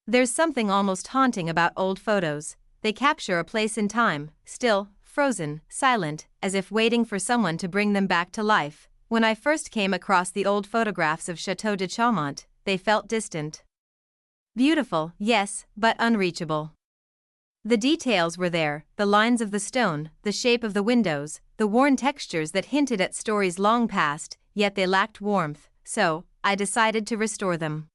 There's something almost haunting about old photos. They capture a place in time, still, frozen, silent, as if waiting for someone to bring them back to life. When I first came across the old photographs of Château de Chaumont, they felt distant. Beautiful, yes, but unreachable. The details were there, the lines of the stone, the shape of the windows, the worn textures that hinted at stories long past, yet they lacked warmth, so I decided to restore them.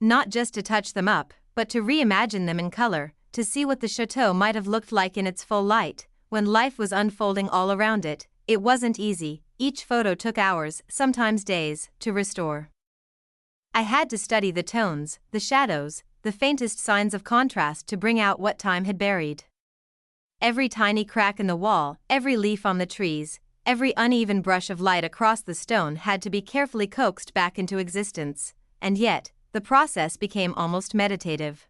Not just to touch them up, but to reimagine them in color, to see what the chateau might have looked like in its full light, when life was unfolding all around it. It wasn't easy. Each photo took hours, sometimes days, to restore. I had to study the tones, the shadows, the faintest signs of contrast to bring out what time had buried. Every tiny crack in the wall, every leaf on the trees, every uneven brush of light across the stone had to be carefully coaxed back into existence, and yet, the process became almost meditative.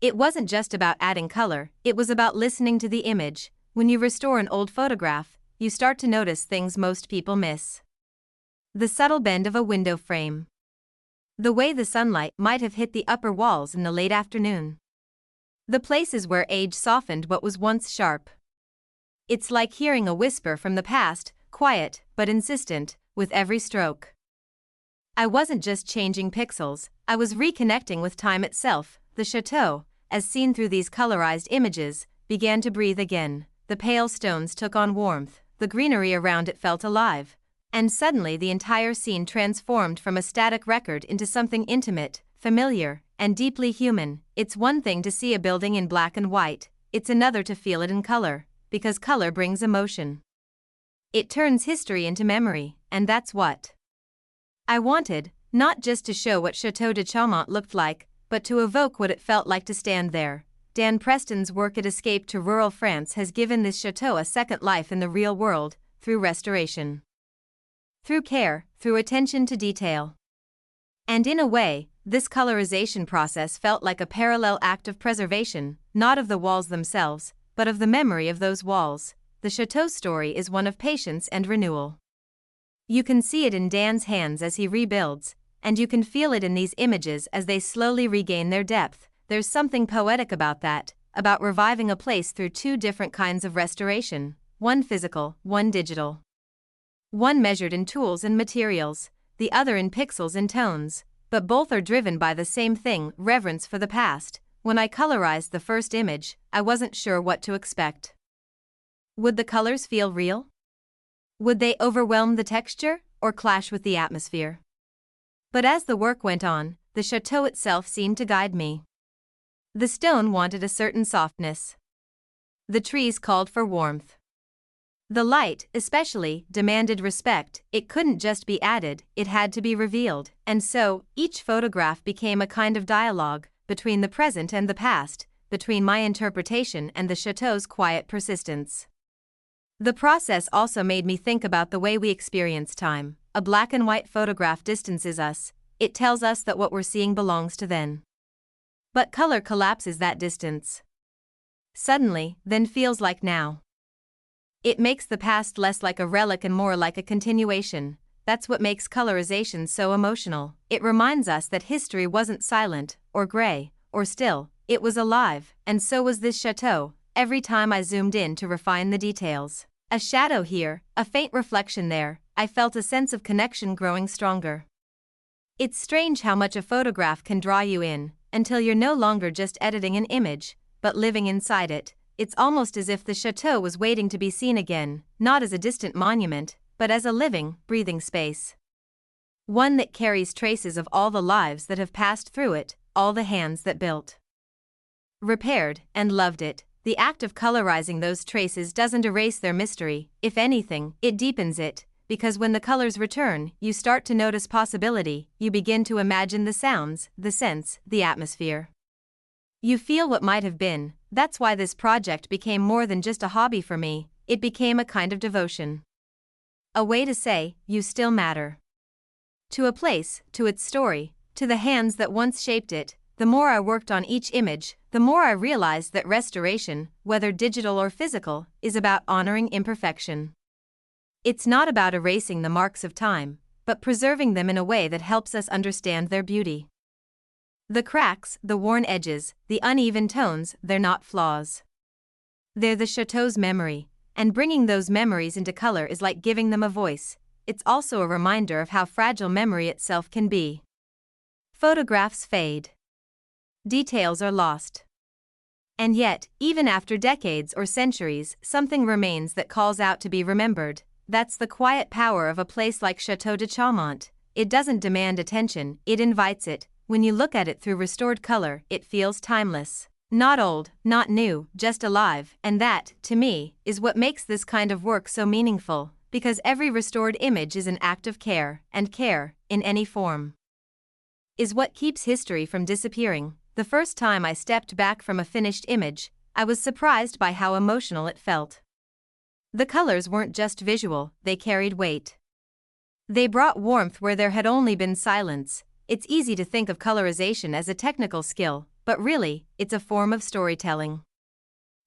It wasn't just about adding color, it was about listening to the image. When you restore an old photograph, you start to notice things most people miss. The subtle bend of a window frame. The way the sunlight might have hit the upper walls in the late afternoon. The places where age softened what was once sharp. It's like hearing a whisper from the past, quiet but insistent, with every stroke. I wasn't just changing pixels, I was reconnecting with time itself. The chateau, as seen through these colorized images, began to breathe again. The pale stones took on warmth, the greenery around it felt alive. And suddenly the entire scene transformed from a static record into something intimate, familiar, and deeply human. It's one thing to see a building in black and white, it's another to feel it in color, because color brings emotion. It turns history into memory, and that's what I wanted, not just to show what Château de Chaumont looked like, but to evoke what it felt like to stand there. Dan Preston's work at Escape to Rural France has given this chateau a second life in the real world, through restoration. Through care, through attention to detail. And in a way, this colorization process felt like a parallel act of preservation, not of the walls themselves, but of the memory of those walls. The chateau story is one of patience and renewal. You can see it in Dan's hands as he rebuilds, and you can feel it in these images as they slowly regain their depth. There's something poetic about that, about reviving a place through two different kinds of restoration, one physical, one digital. One measured in tools and materials, the other in pixels and tones, but both are driven by the same thing, reverence for the past. When I colorized the first image, I wasn't sure what to expect. Would the colors feel real? Would they overwhelm the texture, or clash with the atmosphere? But as the work went on, the chateau itself seemed to guide me. The stone wanted a certain softness. The trees called for warmth. The light, especially, demanded respect. It couldn't just be added, it had to be revealed. And so, each photograph became a kind of dialogue, between the present and the past, between my interpretation and the chateau's quiet persistence. The process also made me think about the way we experience time. A black and white photograph distances us, it tells us that what we're seeing belongs to then. But color collapses that distance. Suddenly, then feels like now. It makes the past less like a relic and more like a continuation. That's what makes colorization so emotional. It reminds us that history wasn't silent, or gray, or still, it was alive, and so was this chateau. Every time I zoomed in to refine the details. A shadow here, a faint reflection there, I felt a sense of connection growing stronger. It's strange how much a photograph can draw you in, until you're no longer just editing an image, but living inside it. It's almost as if the chateau was waiting to be seen again, not as a distant monument, but as a living, breathing space. One that carries traces of all the lives that have passed through it, all the hands that built, repaired, and loved it. The act of colorizing those traces doesn't erase their mystery, if anything, it deepens it, because when the colors return, you start to notice possibility, you begin to imagine the sounds, the scents, the atmosphere. You feel what might have been. That's why this project became more than just a hobby for me, it became a kind of devotion. A way to say, you still matter. To a place, to its story, to the hands that once shaped it. The more I worked on each image, the more I realized that restoration, whether digital or physical, is about honoring imperfection. It's not about erasing the marks of time, but preserving them in a way that helps us understand their beauty. The cracks, the worn edges, the uneven tones, they're not flaws. They're the chateau's memory, and bringing those memories into color is like giving them a voice. It's also a reminder of how fragile memory itself can be. Photographs fade. Details are lost. And yet, even after decades or centuries, something remains that calls out to be remembered. That's the quiet power of a place like Château de Chaumont. It doesn't demand attention, it invites it. When you look at it through restored color, it feels timeless. Not old, not new, just alive. And that, to me, is what makes this kind of work so meaningful, because every restored image is an act of care, and care, in any form, is what keeps history from disappearing. The first time I stepped back from a finished image, I was surprised by how emotional it felt. The colors weren't just visual, they carried weight. They brought warmth where there had only been silence. It's easy to think of colorization as a technical skill, but really, it's a form of storytelling.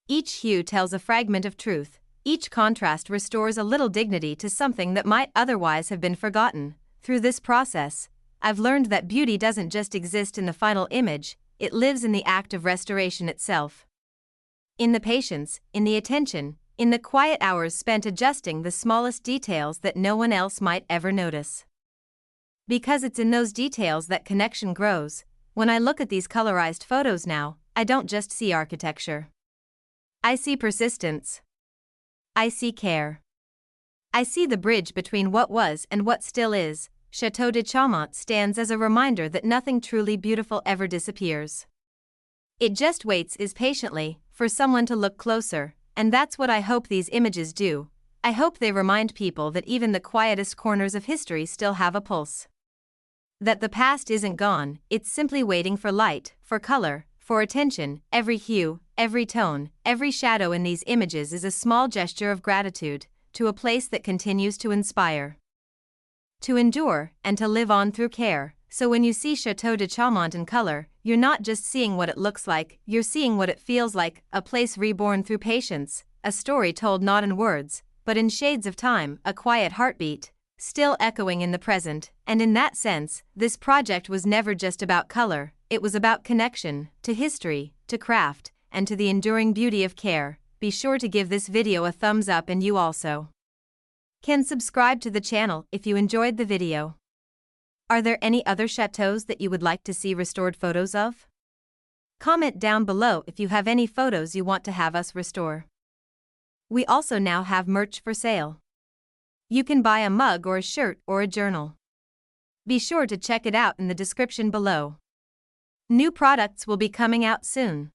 Each hue tells a fragment of truth, each contrast restores a little dignity to something that might otherwise have been forgotten. Through this process, I've learned that beauty doesn't just exist in the final image, it lives in the act of restoration itself. In the patience, in the attention, in the quiet hours spent adjusting the smallest details that no one else might ever notice. Because it's in those details that connection grows. When I look at these colorized photos now, I don't just see architecture. I see persistence. I see care. I see the bridge between what was and what still is. Château de Chaumont stands as a reminder that nothing truly beautiful ever disappears. It just waits patiently for someone to look closer, and that's what I hope these images do. I hope they remind people that even the quietest corners of history still have a pulse. That the past isn't gone, it's simply waiting for light, for color, for attention. Every hue, every tone, every shadow in these images is a small gesture of gratitude to a place that continues to inspire, to endure, and to live on through care. So when you see Château de Chaumont in color, you're not just seeing what it looks like, you're seeing what it feels like, a place reborn through patience, a story told not in words, but in shades of time, a quiet heartbeat, still echoing in the present. And in that sense, this project was never just about color, it was about connection, to history, to craft, and to the enduring beauty of care. Be sure to give this video a thumbs up, and you also can subscribe to the channel if you enjoyed the video. Are there any other chateaus that you would like to see restored photos of? Comment down below if you have any photos you want to have us restore. We also now have merch for sale. You can buy a mug or a shirt or a journal. Be sure to check it out in the description below. New products will be coming out soon.